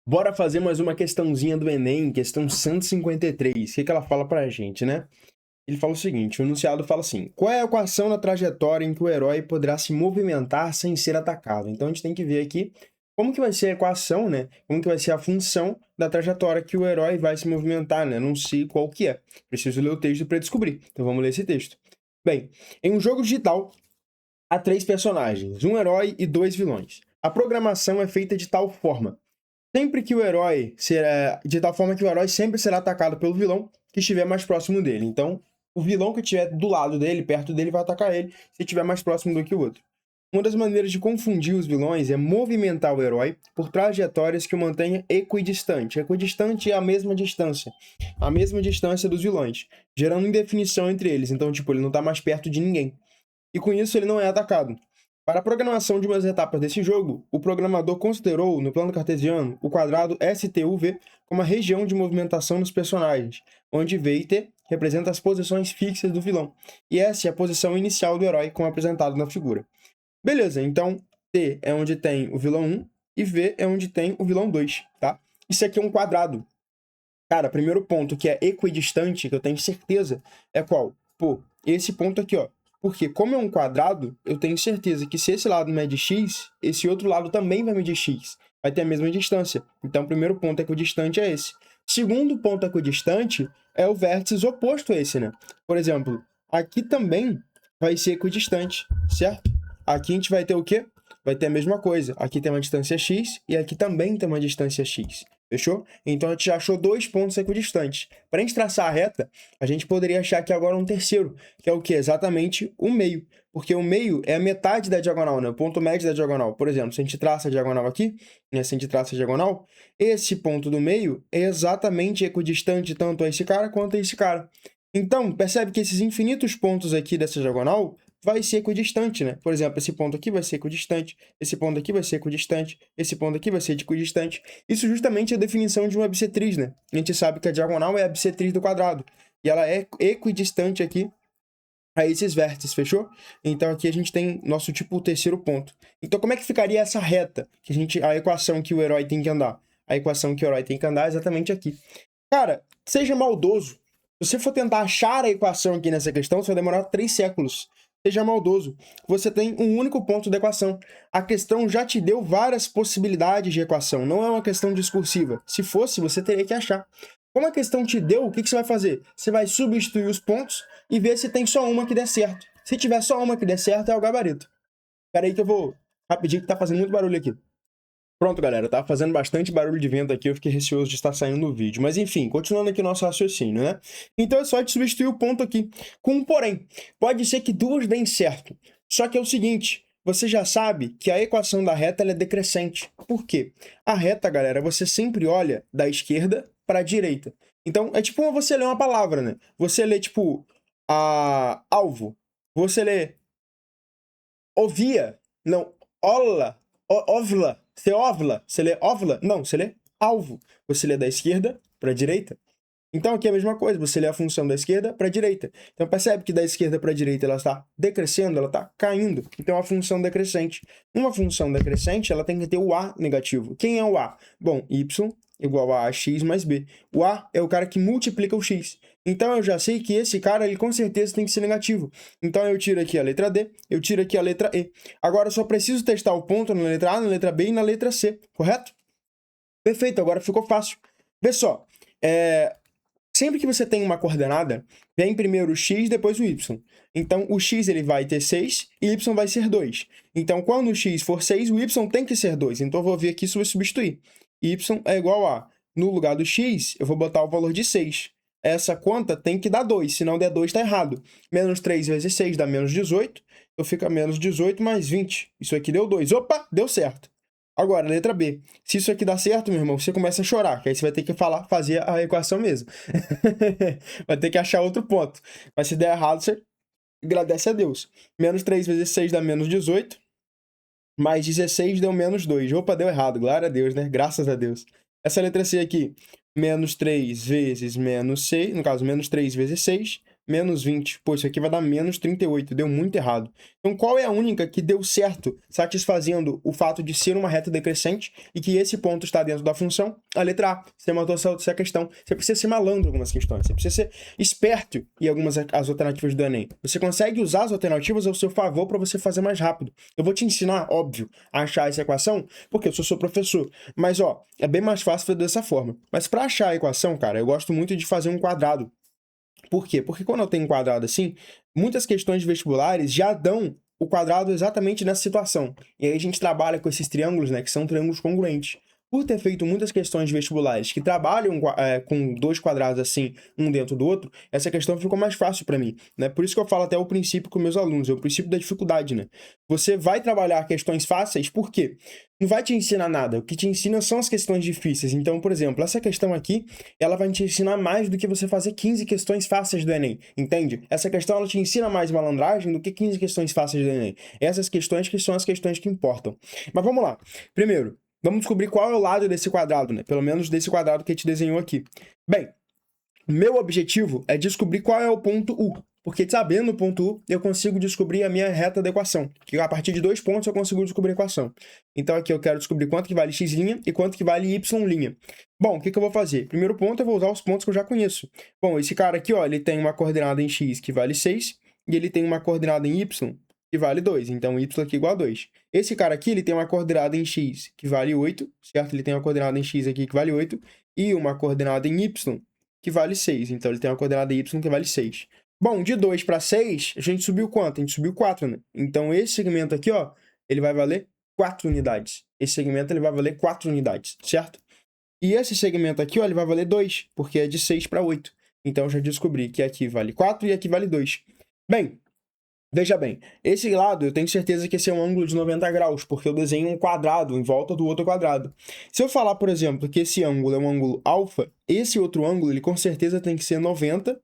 Bora fazer mais uma questãozinha do Enem, questão 153. O que ela fala pra gente, né? Ele fala o seguinte, o enunciado fala assim, qual é a equação na trajetória em que o herói poderá se movimentar sem ser atacado? Então a gente tem que ver aqui como que vai ser a equação, né? Como que vai ser a função da trajetória que o herói vai se movimentar, né? Não sei qual que é. Preciso ler o texto para descobrir. Então vamos ler esse texto. Bem, em um jogo digital, há 3 personagens, um herói e 2 vilões. A programação é feita de tal forma sempre que o herói será de tal forma que o herói sempre será atacado pelo vilão que estiver mais próximo dele. Então, o vilão que estiver do lado dele, perto dele, vai atacar ele se estiver mais próximo do que o outro. Uma das maneiras de confundir os vilões é movimentar o herói por trajetórias que o mantenha equidistante. Equidistante é a mesma distância dos vilões, gerando indefinição entre eles. Então, tipo, ele não está mais perto de ninguém. E com isso ele não é atacado. Para a programação de umas etapas desse jogo, o programador considerou, no plano cartesiano, o quadrado STUV como a região de movimentação dos personagens, onde V e T representam as posições fixas do vilão, e S é a posição inicial do herói, como apresentado na figura. Beleza, então T é onde tem o vilão 1 e V é onde tem o vilão 2, tá? Isso aqui é um quadrado. Cara, primeiro ponto que é equidistante, que eu tenho certeza, é qual? Pô, esse ponto aqui, ó. Porque como é um quadrado, eu tenho certeza que se esse lado mede x, esse outro lado também vai medir x. Vai ter a mesma distância. Então, o primeiro ponto equidistante é esse. Segundo ponto equidistante é o vértice oposto a esse, né? Por exemplo, aqui também vai ser equidistante, certo? Aqui a gente vai ter o quê? Vai ter a mesma coisa. Aqui tem uma distância x e aqui também tem uma distância x. Fechou? Então a gente já achou 2 pontos equidistantes. Para a gente traçar a reta, a gente poderia achar aqui agora um terceiro, que é o que? Exatamente o meio. Porque o meio é a metade da diagonal, né? O ponto médio da diagonal. Por exemplo, se a gente traça a diagonal aqui, né? Se a gente traça a diagonal, esse ponto do meio é exatamente equidistante tanto a esse cara quanto a esse cara. Então, percebe que esses infinitos pontos aqui dessa diagonal vai ser equidistante, né? Por exemplo, esse ponto aqui vai ser equidistante, esse ponto aqui vai ser equidistante, esse ponto aqui vai ser equidistante. Isso justamente é a definição de uma bissetriz, né? A gente sabe que a diagonal é a bissetriz do quadrado. E ela é equidistante aqui a esses vértices, fechou? Então aqui a gente tem nosso tipo terceiro ponto. Então como é que ficaria essa reta? A equação que o herói tem que andar. A equação que o herói tem que andar é exatamente aqui. Cara, seja maldoso. Se você for tentar achar a equação aqui nessa questão, você vai demorar 3 séculos. Seja maldoso. Você tem um único ponto da equação. A questão já te deu várias possibilidades de equação. Não é uma questão discursiva. Se fosse, você teria que achar. Como a questão te deu, o que você vai fazer? Você vai substituir os pontos e ver se tem só uma que der certo. Se tiver só uma que der certo, é o gabarito. Espera aí que eu vou rapidinho que tá fazendo muito barulho aqui. Pronto, galera, tá fazendo bastante barulho de vento aqui, eu fiquei receoso de estar saindo no vídeo. Mas enfim, continuando aqui o nosso raciocínio, né? Então é só de substituir o ponto aqui com um porém. Pode ser que duas deem certo. Só que é o seguinte, você já sabe que a equação da reta ela é decrescente. Por quê? A reta, galera, você sempre olha da esquerda para a direita. Então é tipo você ler uma palavra, né? Você lê tipo alvo. Você lê ovia. Não, ola. Ovla. Você ovla. Você lê ovla? Não, você lê alvo. Você lê da esquerda para a direita. Então aqui é a mesma coisa, você lê a função da esquerda para a direita. Então percebe que da esquerda para a direita ela está decrescendo, ela está caindo. Então é uma função decrescente. Uma função decrescente ela tem que ter o A negativo. Quem é o A? Bom, Y igual a x mais b. O A é o cara que multiplica o x. Então eu já sei que esse cara ele com certeza tem que ser negativo. Então eu tiro aqui a letra D, eu tiro aqui a letra E. Agora eu só preciso testar o ponto na letra A, na letra B e na letra C, correto? Perfeito, agora ficou fácil. Vê só, sempre que você tem uma coordenada, vem primeiro o x, depois o y. Então, o x ele vai ter 6 e o y vai ser 2. Então, quando o x for 6, o y tem que ser 2. Então, eu vou vir aqui e vou substituir. Y é igual a, no lugar do x, eu vou botar o valor de 6. Essa conta tem que dar 2, se não der 2, está errado. Menos 3 vezes 6 dá menos 18. Então, fica menos 18 mais 20. Isso aqui deu 2. Opa, deu certo. Agora, letra B. Se isso aqui dá certo, meu irmão, você começa a chorar, que aí você vai ter que fazer a equação mesmo. Vai ter que achar outro ponto. Mas se der errado, você agradece a Deus. Menos 3 vezes 6 dá menos 18. Mais 16 deu menos 2. Opa, deu errado. Glória a Deus, né? Graças a Deus. Essa letra C aqui. Menos 3 vezes menos 6. No caso, menos 3 vezes 6. menos 20. Pô, isso aqui vai dar menos 38. Deu muito errado. Então, qual é a única que deu certo, satisfazendo o fato de ser uma reta decrescente e que esse ponto está dentro da função? A letra A. Você matou essa questão. Você precisa ser malandro em algumas questões. Você precisa ser esperto em algumas as alternativas do Enem. Você consegue usar as alternativas ao seu favor para você fazer mais rápido. Eu vou te ensinar, óbvio, a achar essa equação, porque eu sou seu professor. Mas, ó, é bem mais fácil fazer dessa forma. Mas para achar a equação, cara, eu gosto muito de fazer um quadrado. Por quê? Porque quando eu tenho um quadrado assim, muitas questões vestibulares já dão o quadrado exatamente nessa situação. E aí a gente trabalha com esses triângulos, né, que são triângulos congruentes. Por ter feito muitas questões vestibulares que trabalham com dois quadrados assim, um dentro do outro, essa questão ficou mais fácil para mim, né? Por isso que eu falo até o princípio com meus alunos, é o princípio da dificuldade, né? Você vai trabalhar questões fáceis, por quê? Não vai te ensinar nada, o que te ensina são as questões difíceis. Então, por exemplo, essa questão aqui, ela vai te ensinar mais do que você fazer 15 questões fáceis do Enem, entende? Essa questão, ela te ensina mais malandragem do que 15 questões fáceis do Enem. Essas questões que são as questões que importam. Mas vamos lá. Primeiro, vamos descobrir qual é o lado desse quadrado, né? Pelo menos desse quadrado que a gente desenhou aqui. Bem, meu objetivo é descobrir qual é o ponto U. Porque sabendo o ponto U, eu consigo descobrir a minha reta da equação. Que a partir de 2 pontos eu consigo descobrir a equação. Então aqui eu quero descobrir quanto que vale x' e quanto que vale y'. Bom, o que eu vou fazer? Primeiro ponto, eu vou usar os pontos que eu já conheço. Bom, esse cara aqui, ó, ele tem uma coordenada em x que vale 6 e ele tem uma coordenada em y que vale 2. Então y aqui igual a 2. Esse cara aqui, ele tem uma coordenada em x que vale 8, certo? Ele tem uma coordenada em x aqui que vale 8 e uma coordenada em y que vale 6. Então, ele tem uma coordenada y que vale 6. Bom, de 2 para 6, a gente subiu quanto? A gente subiu 4, né? Então, esse segmento aqui, ó, ele vai valer 4 unidades. Esse segmento, ele vai valer 4 unidades, certo? E esse segmento aqui, ó, ele vai valer 2, porque é de 6 para 8. Então, eu já descobri que aqui vale 4 e aqui vale 2. Bem, veja bem, esse lado eu tenho certeza que esse é um ângulo de 90 graus, porque eu desenho um quadrado em volta do outro quadrado. Se eu falar, por exemplo, que esse ângulo é um ângulo alfa, esse outro ângulo, ele com certeza tem que ser 90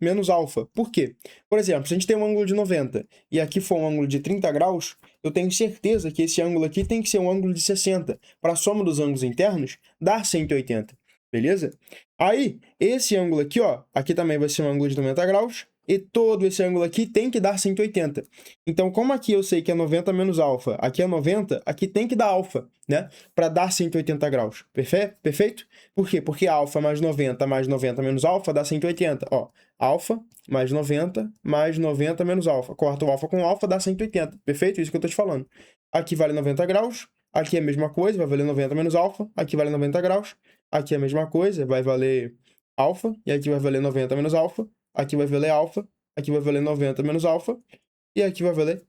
menos alfa. Por quê? Por exemplo, se a gente tem um ângulo de 90 e aqui for um ângulo de 30 graus, eu tenho certeza que esse ângulo aqui tem que ser um ângulo de 60, para a soma dos ângulos internos dar 180, beleza? Aí, esse ângulo aqui, ó, aqui também vai ser um ângulo de 90 graus, e todo esse ângulo aqui tem que dar 180. Então, como aqui eu sei que é 90 menos alfa, aqui é 90, aqui tem que dar alfa, né? Para dar 180 graus. Perfeito? Por quê? Porque alfa mais 90 menos alfa dá 180. Ó, alfa mais 90 menos alfa. Corta o alfa com alfa, dá 180. Perfeito? Isso que eu tô te falando. Aqui vale 90 graus, aqui é a mesma coisa, vai valer 90 menos alfa, aqui vale 90 graus, aqui é a mesma coisa, vai valer alfa, e aqui vai valer 90 menos alfa, aqui vai valer alfa, aqui vai valer 90 menos alfa, e aqui vai valer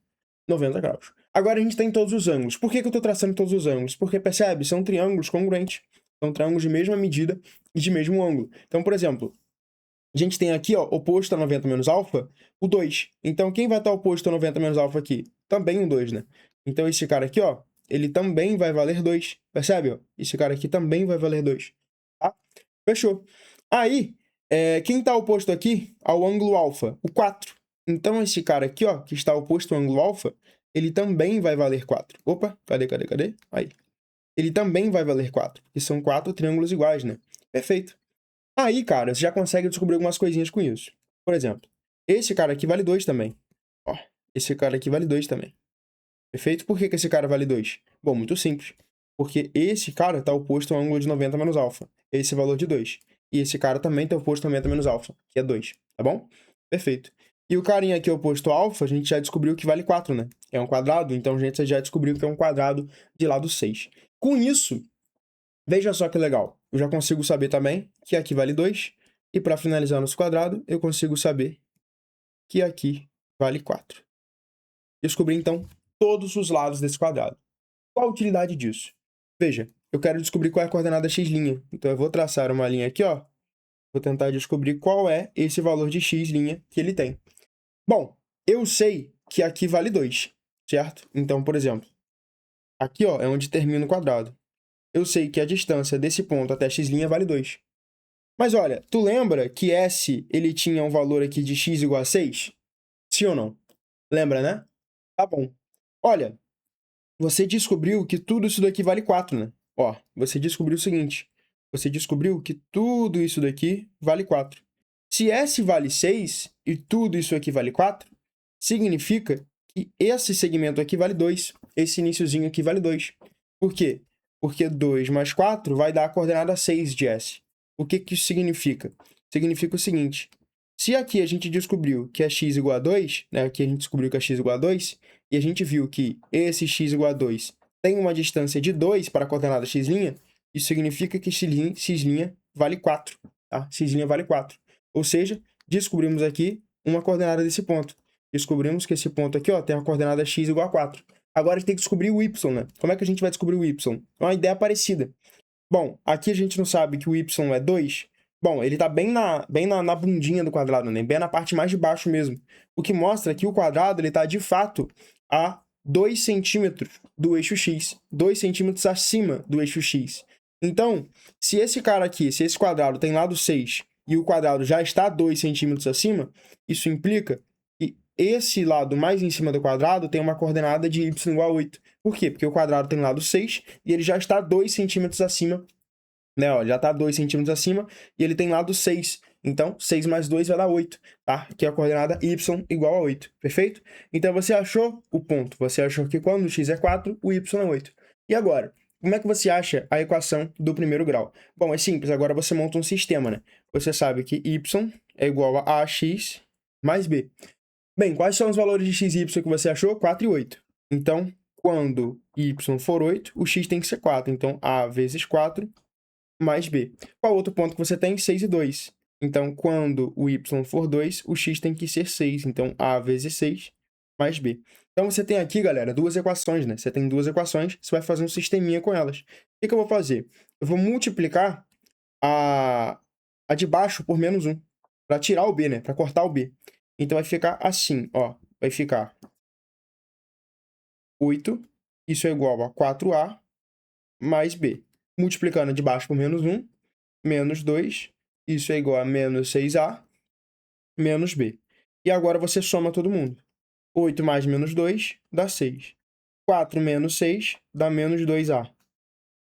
90 graus. Agora a gente tem todos os ângulos. Por que eu estou traçando todos os ângulos? Porque, percebe? São triângulos congruentes. São triângulos de mesma medida e de mesmo ângulo. Então, por exemplo, a gente tem aqui, ó, oposto a 90 menos alfa, o 2. Então, quem vai estar oposto a 90 menos alfa aqui? Também o 2, né? Então, esse cara aqui, ó, ele também vai valer 2. Percebe? Ó? Esse cara aqui também vai valer 2. Tá? Fechou. Aí, quem está oposto aqui ao ângulo alfa? O 4. Então, esse cara aqui, ó, que está oposto ao ângulo alfa, ele também vai valer 4. Opa, cadê? Aí. Ele também vai valer 4, porque são 4 triângulos iguais, né? Perfeito. Aí, cara, você já consegue descobrir algumas coisinhas com isso. Por exemplo, esse cara aqui vale 2 também. Ó, esse cara aqui vale 2 também. Perfeito? Por que esse cara vale 2? Bom, muito simples. Porque esse cara está oposto ao ângulo de 90 menos alfa. Esse é o valor de 2. E esse cara também está oposto a 90 menos alfa, que é 2. Tá bom? Perfeito. E o carinha aqui oposto a alfa, a gente já descobriu que vale 4, né? É um quadrado, então a gente já descobriu que é um quadrado de lado 6. Com isso, veja só que legal. Eu já consigo saber também que aqui vale 2. E para finalizar nosso quadrado, eu consigo saber que aqui vale 4. Descobri, então, todos os lados desse quadrado. Qual a utilidade disso? Veja, eu quero descobrir qual é a coordenada x'. Então, eu vou traçar uma linha aqui, ó. Vou tentar descobrir qual é esse valor de x' que ele tem. Bom, eu sei que aqui vale 2, certo? Então, por exemplo, aqui, ó, é onde termina o quadrado. Eu sei que a distância desse ponto até x' vale 2. Mas olha, tu lembra que S, ele tinha um valor aqui de x igual a 6? Sim ou não? Lembra, né? Tá bom. Olha, você descobriu que tudo isso daqui vale 4, né? Ó, você descobriu o seguinte. Você descobriu que tudo isso daqui vale 4. Se S vale 6 e tudo isso aqui vale 4, significa que esse segmento aqui vale 2, esse iniciozinho aqui vale 2. Por quê? Porque 2 mais 4 vai dar a coordenada 6 de S. O que isso significa? Significa o seguinte, se aqui a gente descobriu que é x igual a 2, né, aqui a gente descobriu que é x igual a 2, e a gente viu que esse x igual a 2 tem uma distância de 2 para a coordenada x', isso significa que x' vale 4, tá? X' vale 4. Ou seja, descobrimos aqui uma coordenada desse ponto. Descobrimos que esse ponto aqui, ó, tem a coordenada x igual a 4. Agora a gente tem que descobrir o y, né? Como é que a gente vai descobrir o y? É uma ideia parecida. Bom, aqui a gente não sabe que o y é 2. Bom, ele tá bem na bundinha do quadrado, né? Bem na parte mais de baixo mesmo. O que mostra que o quadrado, ele tá de fato a 2 centímetros do eixo x. 2 centímetros acima do eixo x. Então, se esse cara aqui, se esse quadrado tem lado 6 e o quadrado já está 2 centímetros acima, isso implica que esse lado mais em cima do quadrado tem uma coordenada de y igual a 8. Por quê? Porque o quadrado tem lado 6 e ele já está 2 centímetros acima, né? Ó, já está 2 centímetros acima e ele tem lado 6. Então, 6 mais 2 vai dar 8, tá? Que é a coordenada y igual a 8, perfeito? Então, você achou o ponto. Você achou que quando o x é 4, o y é 8. E agora? Como é que você acha a equação do primeiro grau? Bom, é simples. Agora você monta um sistema, né? Você sabe que y é igual a ax mais b. Bem, quais são os valores de x e y que você achou? 4 e 8. Então, quando y for 8, o x tem que ser 4. Então, a vezes 4 mais b. Qual outro ponto que você tem? 6 e 2. Então, quando o y for 2, o x tem que ser 6. Então, a vezes 6 mais b. Então, você tem aqui, galera, duas equações, né? Você tem duas equações, você vai fazer um sisteminha com elas. O que eu vou fazer? Eu vou multiplicar a de baixo por menos 1, para tirar o b, né? Para cortar o b. Então, vai ficar assim, ó. Vai ficar 8, isso é igual a 4a mais b. Multiplicando de baixo por menos 1, menos 2, isso é igual a menos 6a, menos b. E agora você soma todo mundo. 8 mais menos 2 dá 6. 4 menos 6 dá menos 2a.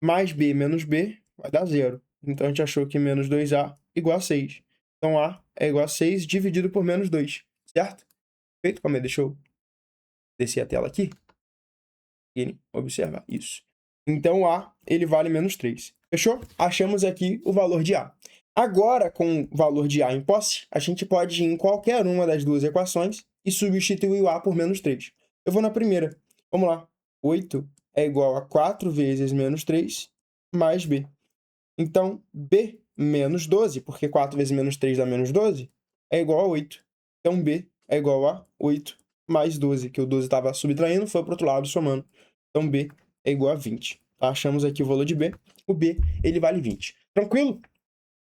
Mais b menos b vai dar 0. Então, a gente achou que menos 2a igual a 6. Então, a é igual a 6 dividido por menos 2, certo? Perfeito? Calma aí, deixa eu descer a tela aqui. E observar isso. Então, a, ele vale menos 3. Fechou? Achamos aqui o valor de a. Agora, com o valor de a em posse, a gente pode ir em qualquer uma das duas equações e substituir o a por menos 3. Eu vou na primeira. Vamos lá. 8 é igual a 4 vezes menos 3 mais b. Então, b menos 12, porque 4 vezes menos 3 dá menos 12, é igual a 8. Então, b é igual a 8 mais 12, que o 12 estava subtraindo, foi para o outro lado somando. Então, b é igual a 20. Tá? Achamos aqui o valor de b. O b, ele vale 20. Tranquilo?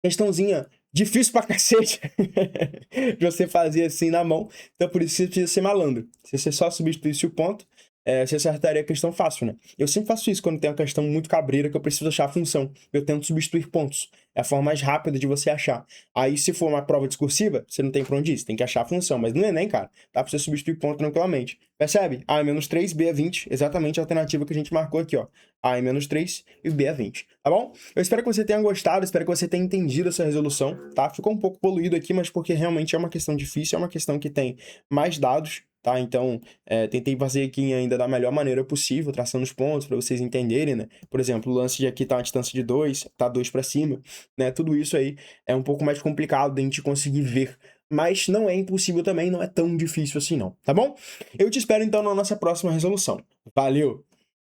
Questãozinha difícil pra cacete de você fazer assim na mão. Então, por isso você precisa ser malandro. Se você só substituísse o ponto, você acertaria a questão fácil, né? Eu sempre faço isso quando tem uma questão muito cabreira que eu preciso achar a função. Eu tento substituir pontos. É a forma mais rápida de você achar. Aí, se for uma prova discursiva, você não tem pra onde ir. Você tem que achar a função. Mas no Enem, cara, dá pra você substituir ponto tranquilamente. Percebe? A é menos 3, B é 20. Exatamente a alternativa que a gente marcou aqui, ó. A é menos 3 e B é 20. Tá bom? Eu espero que você tenha gostado. Espero que você tenha entendido essa resolução, tá? Ficou um pouco poluído aqui, mas porque realmente é uma questão difícil. É uma questão que tem mais dados, tá? Então, tentei fazer aqui ainda da melhor maneira possível, traçando os pontos para vocês entenderem, né? Por exemplo, o lance de aqui tá uma distância de 2, tá 2 para cima, né? Tudo isso aí é um pouco mais complicado de a gente conseguir ver, mas não é impossível também, não é tão difícil assim não, tá bom? Eu te espero então na nossa próxima resolução. Valeu!